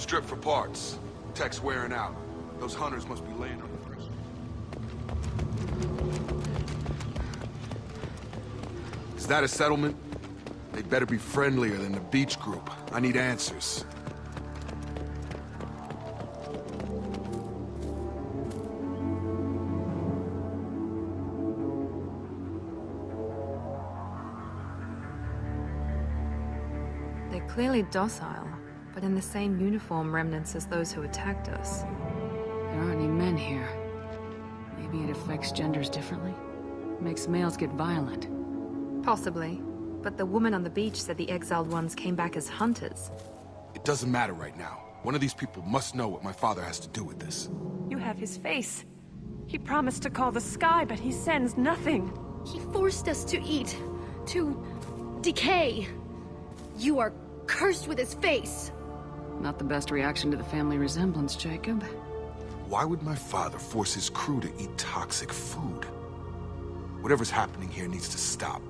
Strip for parts. Tech's wearing out. Those hunters must be laying under pressure. Is that a settlement? They'd better be friendlier than the beach group. I need answers. They're clearly docile, but in the same uniform remnants as those who attacked us. There aren't any men here. Maybe it affects genders differently? Makes males get violent. Possibly. But the woman on the beach said the exiled ones came back as hunters. It doesn't matter right now. One of these people must know what my father has to do with this. You have his face. He promised to call the sky, but he sends nothing. He forced us to eat, to decay. You are cursed with his face. Not the best reaction to the family resemblance, Jacob. Why would my father force his crew to eat toxic food? Whatever's happening here needs to stop.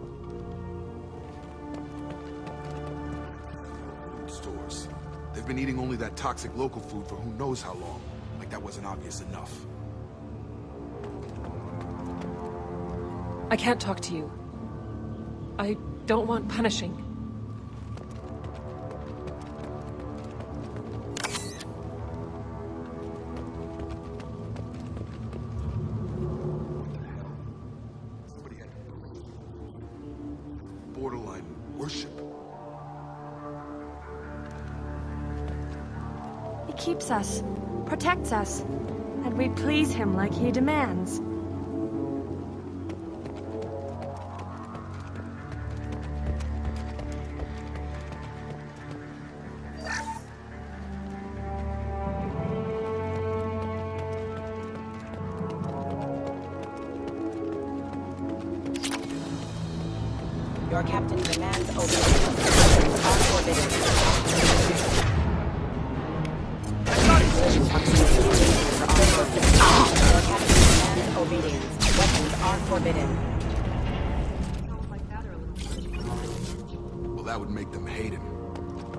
Stores. They've been eating only that toxic local food for who knows how long. Like that wasn't obvious enough. I can't talk to you. I don't want punishing. Borderline worship. He keeps us, protects us, and we please him like he demands. Your captain demands obedience. Are forbidden. Your captain demands obedience. Weapons are forbidden. Well, that would make them hate him.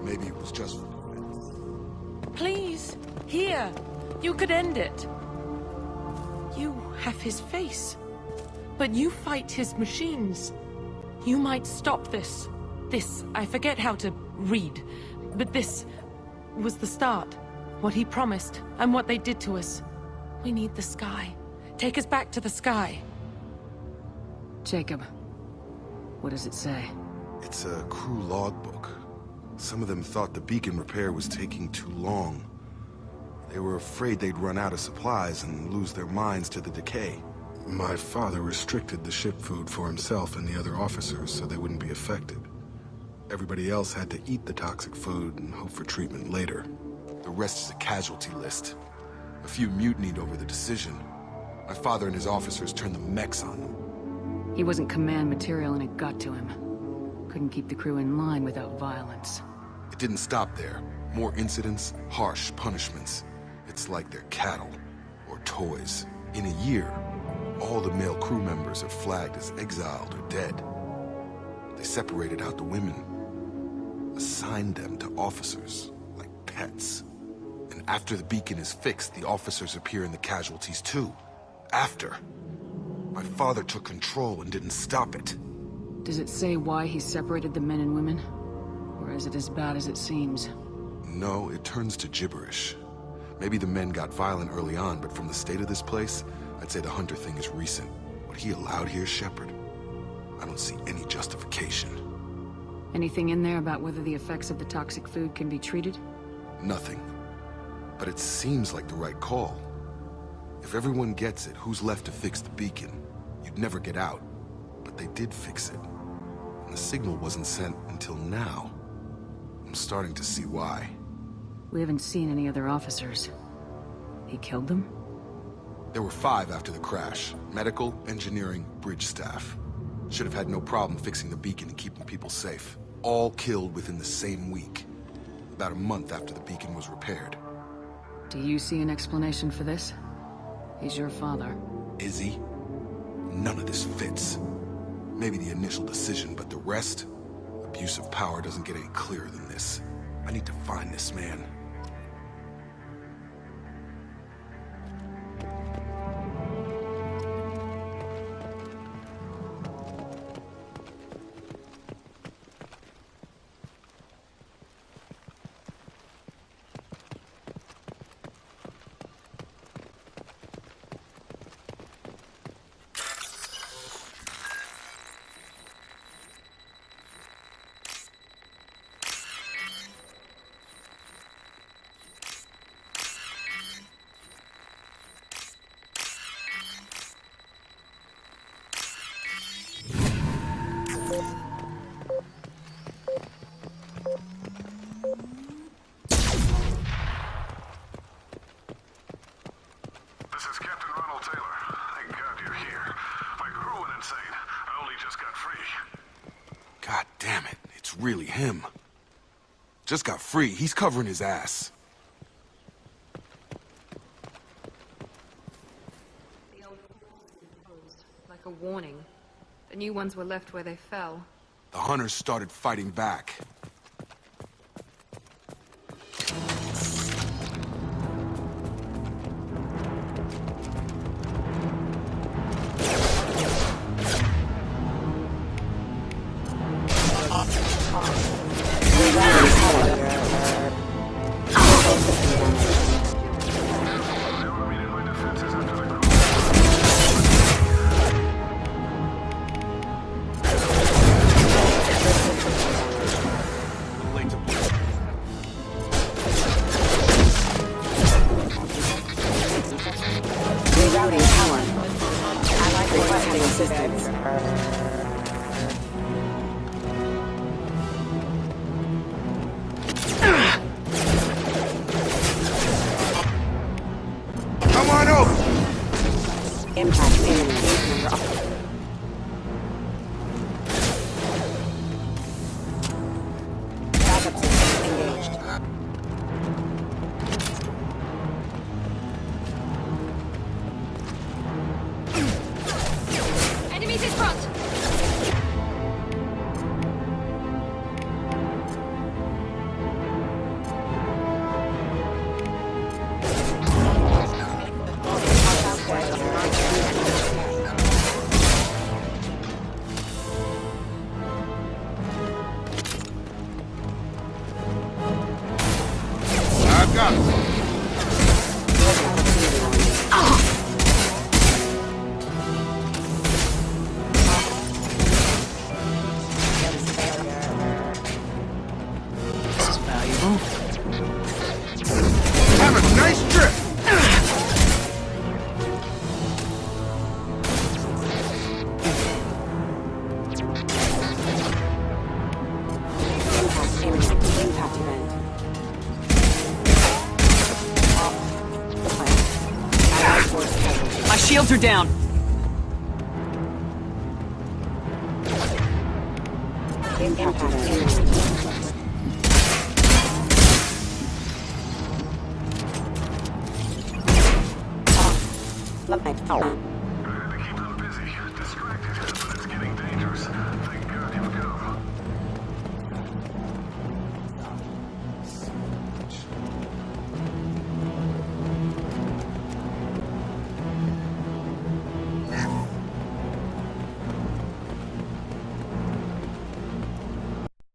Maybe it was just... Please, here. You could end it. You have his face, but you fight his machines. You might stop this. This, I forget how to read, but this was the start. What he promised, and what they did to us. We need the sky. Take us back to the sky. Jacob, what does it say? It's a crew logbook. Some of them thought the beacon repair was taking too long. They were afraid they'd run out of supplies and lose their minds to the decay. My father restricted the ship food for himself and the other officers so they wouldn't be affected. Everybody else had to eat the toxic food and hope for treatment later. The rest is a casualty list. A few mutinied over the decision. My father and his officers turned the mechs on them. He wasn't command material and it got to him. Couldn't keep the crew in line without violence. It didn't stop there. More incidents, harsh punishments. It's like they're cattle or toys. In a year, all the male crew members are flagged as exiled or dead. They separated out the women, assigned them to officers, like pets. And after the beacon is fixed, the officers appear in the casualties too. After. My father took control and didn't stop it. Does it say why he separated the men and women? Or is it as bad as it seems? No, it turns to gibberish. Maybe the men got violent early on, but from the state of this place, I'd say the Hunter thing is recent. What he allowed here, Shepard, I don't see any justification. Anything in there about whether the effects of the toxic food can be treated? Nothing. But it seems like the right call. If everyone gets it, who's left to fix the beacon? You'd never get out. But they did fix it. And the signal wasn't sent until now. I'm starting to see why. We haven't seen any other officers. He killed them? There were 5 after the crash. Medical, engineering, bridge staff. Should have had no problem fixing the beacon and keeping people safe. All killed within the same week. About a month after the beacon was repaired. Do you see an explanation for this? He's your father. Is he? None of this fits. Maybe the initial decision, but the rest? Abuse of power doesn't get any clearer than this. I need to find this man. really him. Just got free. He's covering his ass. The old closed, like a warning. The new ones were left where they fell. The hunters started fighting back. Rerouting power. Allied requesting assistance. Come on over! Impact enemy. Backup system engaged. Enemies in front! I've got it. This is valuable. Have a nice trip! Impact imminent. Impact event. Allied force casualty. My shields are down. Impact imminent. Love.